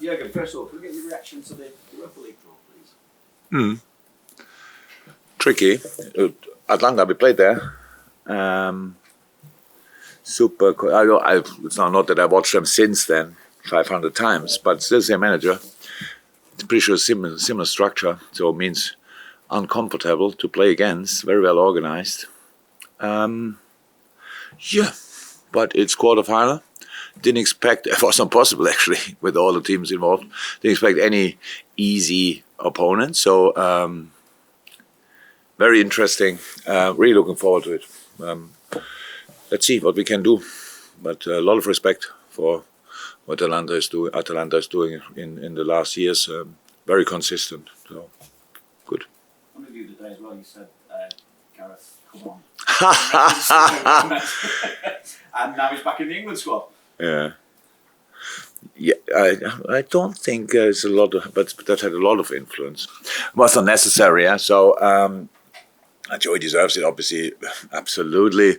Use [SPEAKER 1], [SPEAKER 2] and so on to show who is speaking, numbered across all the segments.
[SPEAKER 1] Jurgen, first of all, can we get your reaction to the Europa League draw, please?
[SPEAKER 2] Tricky. Atlanta, we played there. Super. It's not that I watched them since then 500 times, but still same manager. It's pretty sure similar structure, so it means uncomfortable to play against. Very well organized. Yeah, but it's quarterfinal. Didn't expect, it was impossible actually with all the teams involved. Didn't expect any easy opponent. So very interesting. Really looking forward to it. Let's see what we can do. But a lot of respect for what Atalanta is doing in the last years. Very consistent. So good.
[SPEAKER 1] One of you today as well, you said, Gareth, come on. And now he's back in the England squad.
[SPEAKER 2] Yeah, I don't think there's a lot of, but that had a lot of influence. It was not necessary, yeah. So Joey deserves it, obviously, absolutely.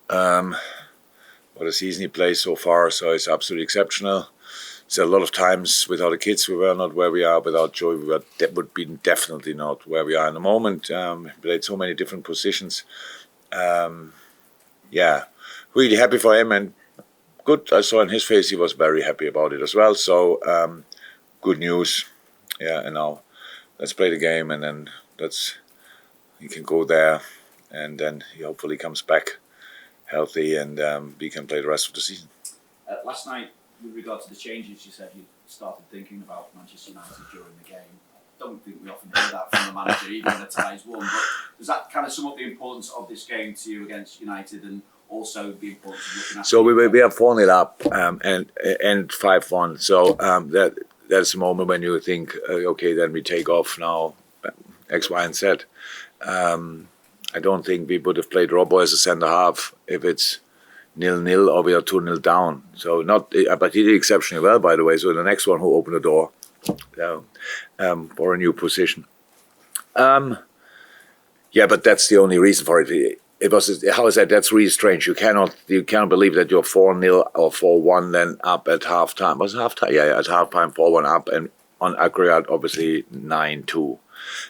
[SPEAKER 2] What a season he plays so far, so it's absolutely exceptional. So a lot of times without the kids, we were not where we are. Without Joey, would be definitely not where we are in the moment. Played so many different positions. Yeah, really happy for him and. Good, I saw in his face he was very happy about it as well. So good news, yeah. And now let's play the game, and then he can go there, and then he hopefully comes back healthy, and we can play the rest of the season.
[SPEAKER 1] Last night, with regard to the changes, you said you started thinking about Manchester United during the game. I don't think we often hear that from the manager, even when the tie's won. But does that kind of sum up the importance of this game to you against United, and also the importance of looking after?
[SPEAKER 2] So we are 4-0 up and 5-1. So that's the moment when you think, okay, then we take off now, X, Y, and Z. I don't think we would have played Robbo as a centre half if it's 0-0 or we are 2-0 down. So but he did exceptionally well, by the way. So the next one who opened the door for a new position. Yeah, but that's the only reason for it. It was, how is that? That's really strange. You cannot believe that you're 4-0 or 4-1 then up at halftime. Was it halftime? Yeah, at halftime 4-1 up, and on aggregate obviously 9-2.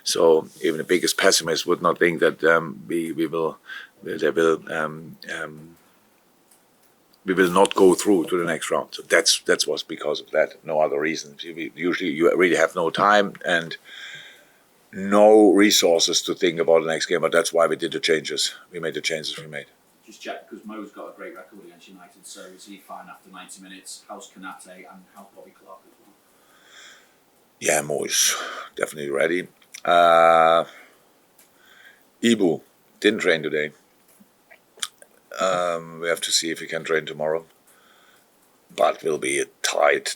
[SPEAKER 2] So even the biggest pessimist would not think that we will not go through to the next round. So that was because of that. No other reason. Usually you really have no time and no resources to think about the next game, but that's why we did the changes. We made the changes we made.
[SPEAKER 1] Just check, because Mo's got a great record against United, so is he fine after 90 minutes? How's Konate and how's Bobby Clark as well?
[SPEAKER 2] Yeah, Mo is definitely ready. Ibu didn't train today. We have to see if he can train tomorrow. But will be a tight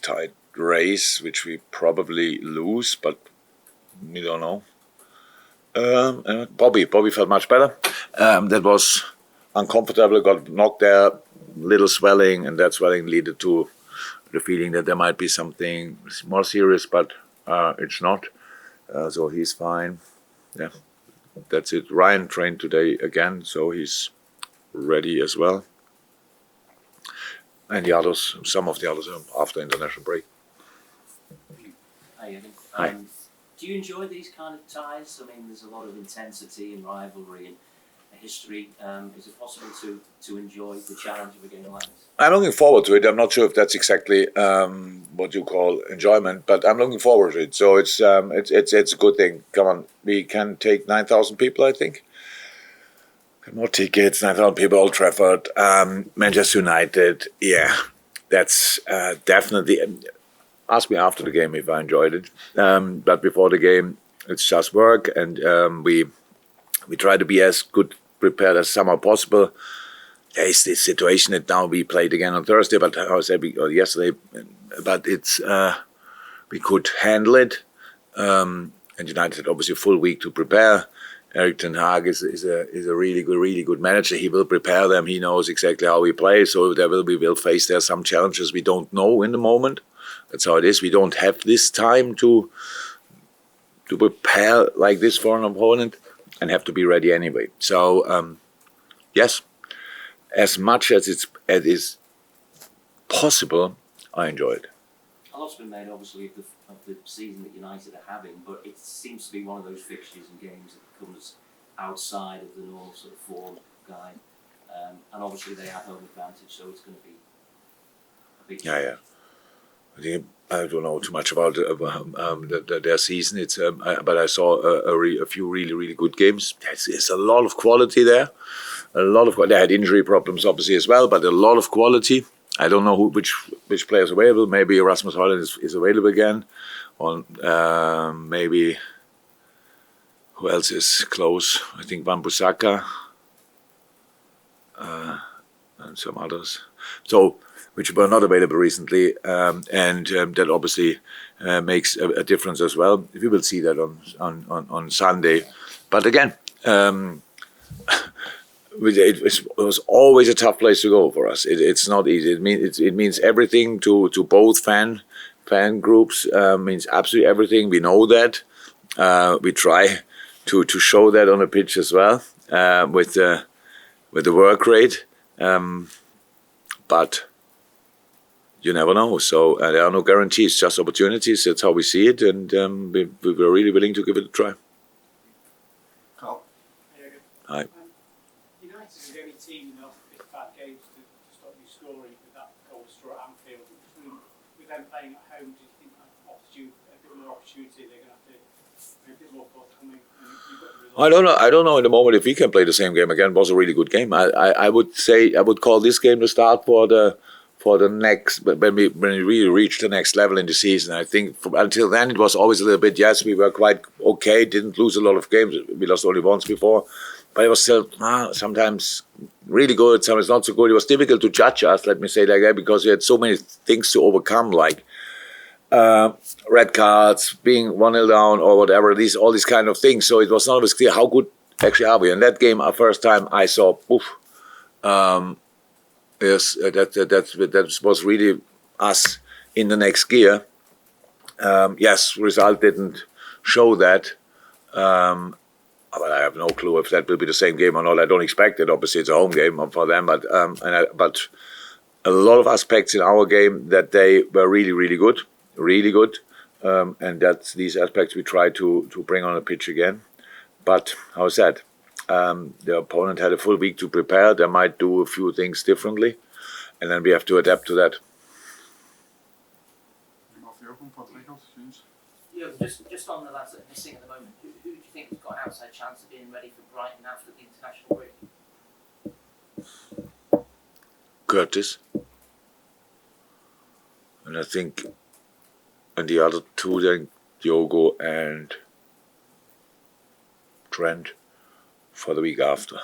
[SPEAKER 2] race, which we probably lose, but we don't know. Bobby felt much better. That was uncomfortable, got knocked there, little swelling, and that swelling led to the feeling that there might be something more serious, but it's not. So he's fine. Yeah, that's it. Ryan trained today again, so he's ready as well. And the others, some of the others are after international break.
[SPEAKER 3] Hi, Jürgen.
[SPEAKER 2] Hi.
[SPEAKER 3] Do you enjoy these kind of ties? I mean, there's a lot of intensity and rivalry and history. Is it possible to enjoy the challenge of a game like this?
[SPEAKER 2] I'm looking forward to it. I'm not sure if that's exactly what you call enjoyment, but I'm looking forward to it. So it's a good thing. Come on, we can take 9,000 people, I think. More tickets, 9,000 people, Old Trafford, Manchester United. Yeah, that's definitely. Ask me after the game if I enjoyed it. But before the game, it's just work, and we try to be as good prepared as somehow possible. There is this situation that now we played again on Thursday, but I said yesterday, but it's we could handle it. And United had obviously a full week to prepare. Erik ten Hag is a really good manager. He will prepare them. He knows exactly how we play. So we will face there some challenges we don't know in the moment. That's how it is. We don't have this time to prepare like this for an opponent and have to be ready anyway. So yes, as much as it is possible, I enjoy it.
[SPEAKER 3] a lot's been made, obviously, of the season that United are having, but it seems to be one of those fixtures and games that comes outside of the normal sort of form guide. And obviously they have home advantage, so it's going to be a big challenge.
[SPEAKER 2] I don't know too much about their season. But I saw a few really good games. There's a lot of quality there. They had injury problems obviously as well, but a lot of quality. I don't know which players available. Maybe Erasmus Højlund is available again, or maybe who else is close? I think Wan-Bissaka and some others. So, which were not available recently, and that obviously makes a difference as well. We will see that on Sunday. But again, it was always a tough place to go for us. It's not easy. It means everything to both fan groups. Means absolutely everything. We know that. We try to show that on the pitch as well with the work rate. But you never know. So there are no guarantees, just opportunities. That's how we see it, and we were really willing to give it a try.
[SPEAKER 4] Carl.
[SPEAKER 2] Hi.
[SPEAKER 5] United is the only team in the last 55 games to stop you scoring with that goal straw at Anfield. With them playing at home, do you think that offers you a bit more opportunity? They're going to have to be a bit more forthcoming.
[SPEAKER 2] I don't know at the moment if we can play the same game again. It was a really good game. I would say I would call this game the start for the next, when we really reach the next level in the season. I think until then it was always a little bit, yes, we were quite okay, didn't lose a lot of games. We lost only once before, but it was still sometimes really good, sometimes not so good. It was difficult to judge us, let me say like that, because we had so many things to overcome, like red cards, being 1-0 down or whatever, all these kind of things. So it was not always clear how good actually are we. And that game, our first time I saw, yes, that was really us in the next gear. Yes, result didn't show that. But I have no clue if that will be the same game or not. I don't expect it. Obviously, it's a home game for them. But a lot of aspects in our game that day were really good, and that's these aspects we try to bring on the pitch again. But how is that? The opponent had a full week to prepare. They might do a few things differently, and then we have to adapt to that.
[SPEAKER 3] Yeah, just on the lads that are missing at the moment, who do you think has got an outside chance of being ready for Brighton after the international break?
[SPEAKER 2] Curtis, and I think, and the other two then, Diogo and Trent, for the week after.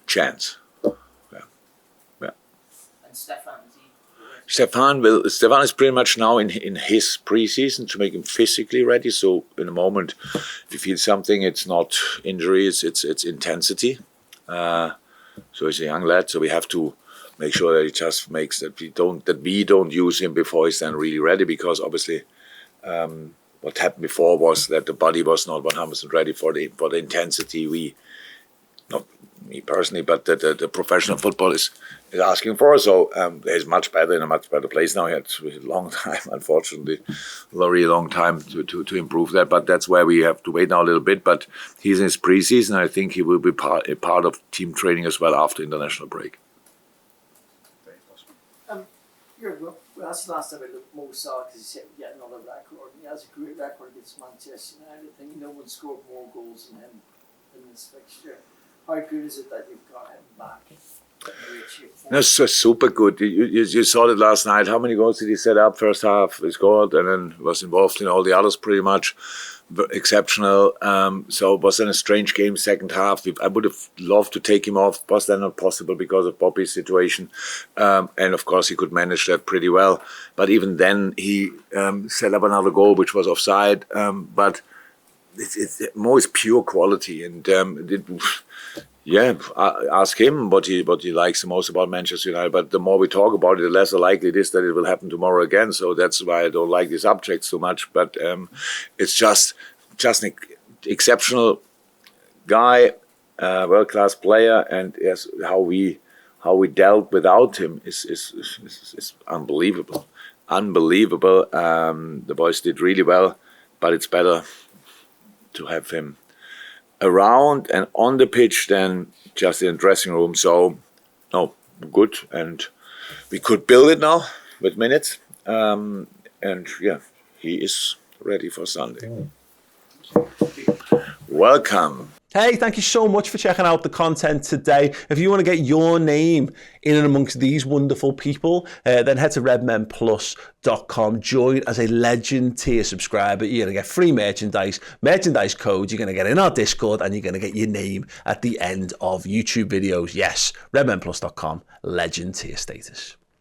[SPEAKER 2] Chance. Yeah.
[SPEAKER 3] And Stefan,
[SPEAKER 2] Stefan is pretty much now in his pre-season to make him physically ready. So in a moment, if you feel something, it's not injury, it's intensity. So he's a young lad, so we have to make sure that he just makes that we don't use him before he's then really ready, because obviously what happened before was that the body was not 100% ready for the intensity not me personally, but the professional football is asking for. So he's much better in a much better place now. He had a long time, unfortunately, a very long time to improve that. But that's where we have to wait now a little bit. But he's in his pre-season. I think he will be a part of team training as well after international break.
[SPEAKER 4] Well, that's the last time I looked Mo Salah, because he set yet another record. He has a great record against Manchester United. I think no one scored more goals than him in this fixture. How good is it that you've got him back?
[SPEAKER 2] That's super good. You saw it last night. How many goals did he set up? First half he scored, and then was involved in all the others pretty much. Exceptional. So it was then a strange game second half. I would have loved to take him off, was then not possible because of Bobby's situation. And of course he could manage that pretty well. But even then he set up another goal which was offside. But it's more is pure quality, and ask him what he likes the most about Manchester United. But the more we talk about it, the less likely it is that it will happen tomorrow again. So that's why I don't like these subjects so much. But it's just an exceptional guy, world-class player, and yes, how we dealt without him is unbelievable. unbelievable. The boys did really well, but it's better to have him around and on the pitch than just in the dressing room. So, no, good. And we could build it now with minutes. And yeah, he is ready for Sunday. Welcome.
[SPEAKER 6] Hey, thank you so much for checking out the content today. If you want to get your name in and amongst these wonderful people, then head to redmenplus.com. Join as a Legend tier subscriber. You're going to get free merchandise codes. You're going to get in our Discord, and you're going to get your name at the end of YouTube videos. Yes, redmenplus.com, Legend tier status.